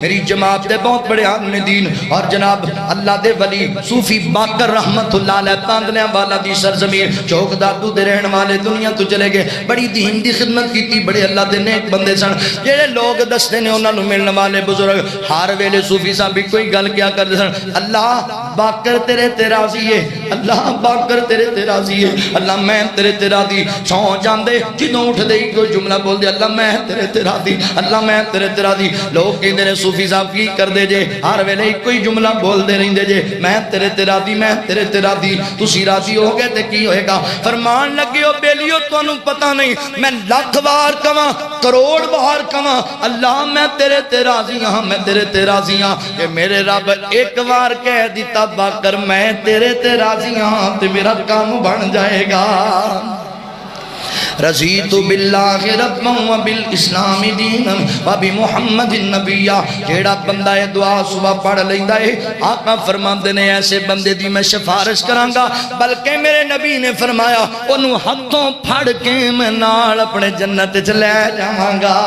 میری جماعت دے بہت بڑے عالم دین اور جناب اللہ دے ولی صوفی باقر رحمت اللہ علیہ پاندنے والا دی سرزمین چوک دادو دے رہن والے دنیا تو چلے گئے، بڑی دین دی خدمت کی تھی، بڑے اللہ دے نیک بندے سن، جیڑے لوگ دستے نے انہوں نے ملنے والے بزرگ ہر ویلے صوفی صاحب بھی کوئی گل کیا کر دے سن، اللہ باقر تیرے تے راضی ہے، اللہ باقر تیرے تے راضی ہے، اللہ میں تیرے تے راضی، سو جاندے جدوں اٹھ دے کوئی جملہ بول دے اللہ میں تیرے تے راضی، اللہ میں تیرے تے راضی، لوگ کہندے نے صوفی صاحب کی کر دے جے ہر ویلے کوئی جملہ بول دے رہندے جے میں تیرے تے راضی، میں تیرے تے راضی، تسی راضی ہو گئے تے کی ہوئے گا؟ فرمان لگے ہو بیلیو تانوں پتہ نہیں میں لاکھ بار کواں کروڑ بار کواں اللہ میں تیرے تے راضی ہاں، میں تیرے تے راضی ہاں، کہ میرے رب ایک بار کہہ دیتا باقر میں تیرے تے راضی ہاں تے میرا کام بن جائے گا۔ رضیت باللہ ربا وبالاسلام دینا وبمحمد النبی، جیڑا بندہ ہے دعا صبح پڑھ لیندا ہے آقا فرماندے نے ایسے بندے دی میں سفارش کراں گا، بلکہ میرے نبی نے فرمایا انہوں ہاتھوں پھڑ کے میں نال اپنے جنت چ لے جاواں گا۔